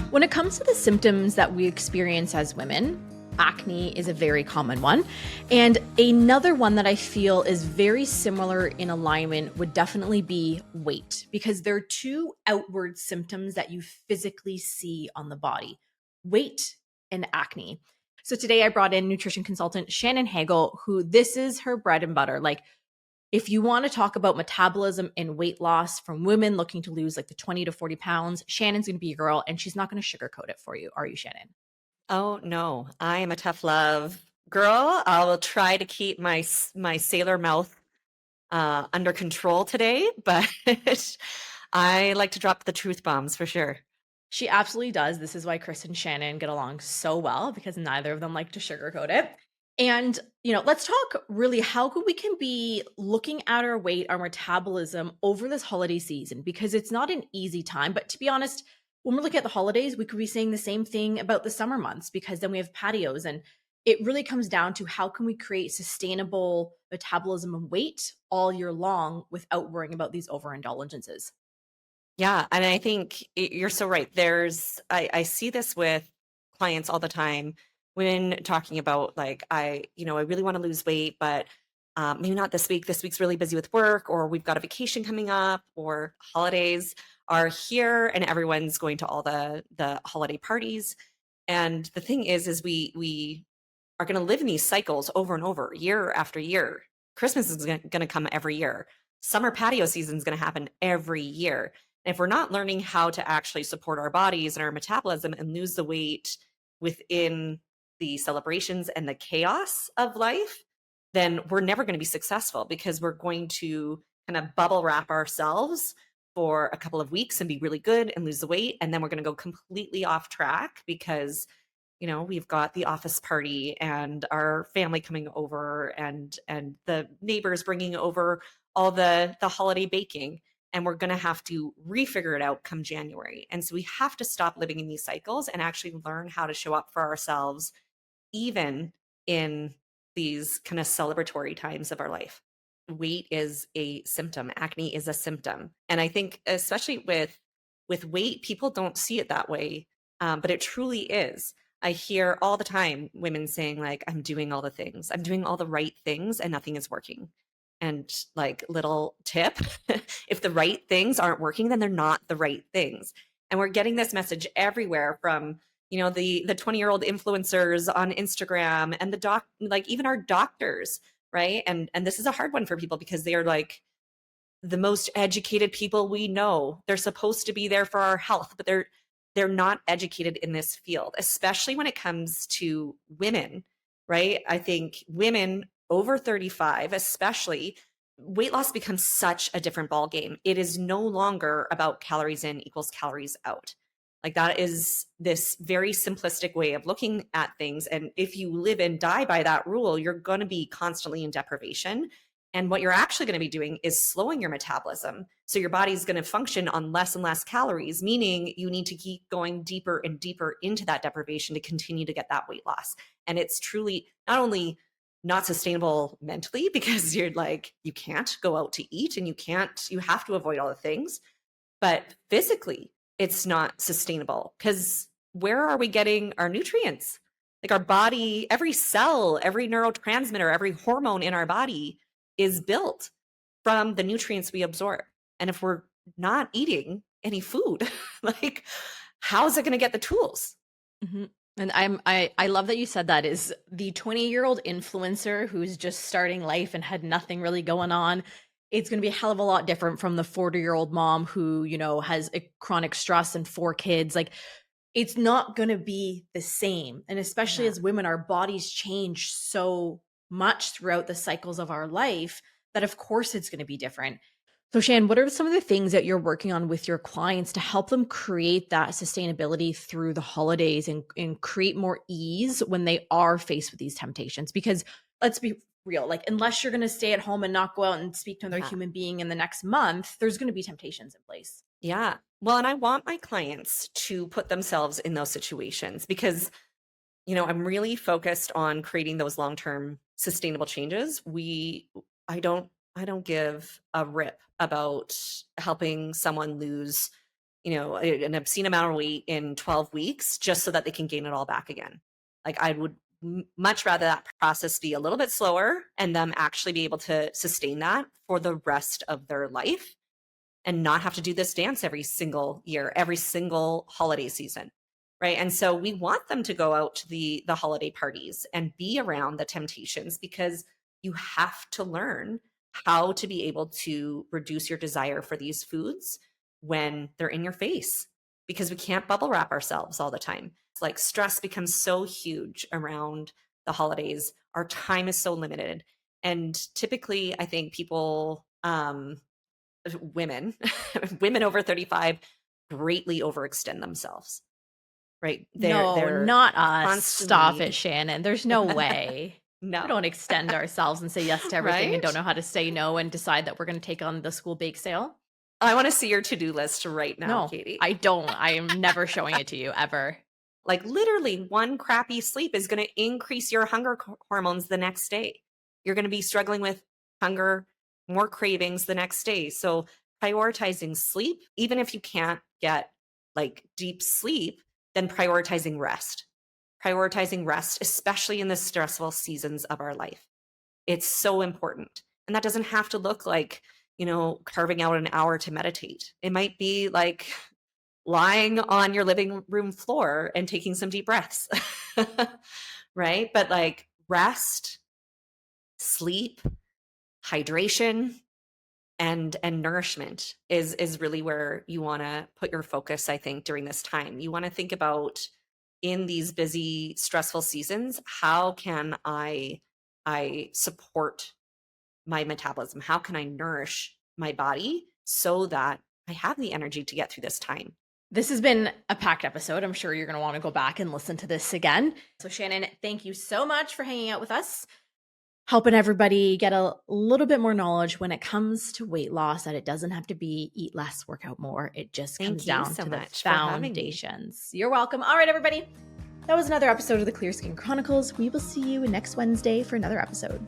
When it comes to the symptoms that we experience as women, acne is a very common one. And another one that I feel is very similar in alignment would definitely be weight, because they're two outward symptoms that you physically see on the body: weight and acne. So today I brought in nutrition consultant Shannon Hagel, who this is her bread and butter. Like, if you want to talk about metabolism and weight loss from women looking to lose like the 20 to 40 pounds, Shannon's going to be your girl, and she's not going to sugarcoat it for you. Are you, Shannon? Oh no, I am a tough love girl. I will try to keep my sailor mouth under control today, but I like to drop the truth bombs for sure. She absolutely does. This is why Chris and Shannon get along so well, because neither of them like to sugarcoat it. And, let's talk really how we can be looking at our weight, our metabolism over this holiday season, because it's not an easy time. But to be honest, when we're looking at the holidays, we could be saying the same thing about the summer months, because then we have patios. And it really comes down to how can we create sustainable metabolism and weight all year long without worrying about these overindulgences. Yeah, and I think you're so right. I see this with clients all the time when talking about like I really want to lose weight, but maybe not this week. This week's really busy with work, or we've got a vacation coming up, or holidays are here, and everyone's going to all the holiday parties. And the thing is we are going to live in these cycles over and over, year after year. Christmas is going to come every year. Summer patio season is going to happen every year. And if we're not learning how to actually support our bodies and our metabolism and lose the weight within the celebrations and the chaos of life, then we're never going to be successful, because we're going to kind of bubble wrap ourselves for a couple of weeks and be really good and lose the weight. And then we're going to go completely off track because we've got the office party and our family coming over, and the neighbors bringing over all the holiday baking, and we're going to have to refigure it out come January. And so we have to stop living in these cycles and actually learn how to show up for ourselves even in these kind of celebratory times of our life. Weight is a symptom, acne is a symptom, and I think especially with weight, people don't see it that way, but it truly is. I hear all the time women saying like, I'm doing all the things, I'm doing all the right things, and nothing is working. And like, little tip, if the right things aren't working, then they're not the right things. And we're getting this message everywhere from the 20-year-old influencers on Instagram, and the like even our doctors, right? And this is a hard one for people because they are like the most educated people we know. They're supposed to be there for our health, but they're not educated in this field, especially when it comes to women, right? I think women over 35, especially, weight loss becomes such a different ball game. It is no longer about calories in equals calories out. Like, that is this very simplistic way of looking at things. And if you live and die by that rule, you're going to be constantly in deprivation. And what you're actually going to be doing is slowing your metabolism. So your body's going to function on less and less calories, meaning you need to keep going deeper and deeper into that deprivation to continue to get that weight loss. And it's truly not only not sustainable mentally, because you're like, you can't go out to eat and you have to avoid all the things, but physically, it's not sustainable, because where are we getting our nutrients? Like, our body, every cell, every neurotransmitter, every hormone in our body is built from the nutrients we absorb. And if we're not eating any food, like, how is it going to get the tools? Mhm. And I love that you said that. Is the 20-year-old influencer who's just starting life and had nothing really going on, it's going to be a hell of a lot different from the 40-year-old mom who, has a chronic stress and four kids. Like, it's not going to be the same. And especially Yeah. as women, our bodies change so much throughout the cycles of our life that of course it's going to be different. So, Shan, what are some of the things that you're working on with your clients to help them create that sustainability through the holidays and create more ease when they are faced with these temptations? Because let's be real, like, unless you're going to stay at home and not go out and speak to another Yeah. human being in the next month, there's going to be temptations in place. Yeah. Well, and I want my clients to put themselves in those situations because, I'm really focused on creating those long-term sustainable changes. I don't give a rip about helping someone lose an obscene amount of weight in 12 weeks just so that they can gain it all back again. Like I would much rather that process be a little bit slower and them actually be able to sustain that for the rest of their life and not have to do this dance every single year, every single holiday season. Right. And so we want them to go out to the holiday parties and be around the temptations, because you have to learn how to be able to reduce your desire for these foods when they're in your face, because we can't bubble wrap ourselves all the time. It's like stress becomes so huge around the holidays. Our time is so limited. And typically, I think people, women, women over 35 greatly overextend themselves, right? No, They're not us. Stop it, constantly Shannon. There's no way. We no, don't extend ourselves and say yes to everything and don't right? know how to say no and decide that we're going to take on the school bake sale. I want to see your to-do list right now, No, Katie. I don't. I am never showing it to you ever. Like literally one crappy sleep is going to increase your hunger hormones the next day. You're going to be struggling with hunger, more cravings the next day. So prioritizing sleep, even if you can't get like deep sleep, then prioritizing rest. Prioritizing rest, especially in the stressful seasons of our life. It's so important. And that doesn't have to look like, carving out an hour to meditate. It might be like lying on your living room floor and taking some deep breaths. Right? But like rest, sleep, hydration, and nourishment is really where you want to put your focus, I think, during this time. You want to think about, in these busy, stressful seasons, how can I support my metabolism? How can I nourish my body so that I have the energy to get through this time? This has been a packed episode. I'm sure you're going to want to go back and listen to this again. So, Shannon, thank you so much for hanging out with us, helping everybody get a little bit more knowledge when it comes to weight loss, that it doesn't have to be eat less, work out more. It just comes Thank you down so to the much for having me. foundations. You're welcome. All right, everybody. That was another episode of the Clear Skin Chronicles. We will see you next Wednesday for another episode.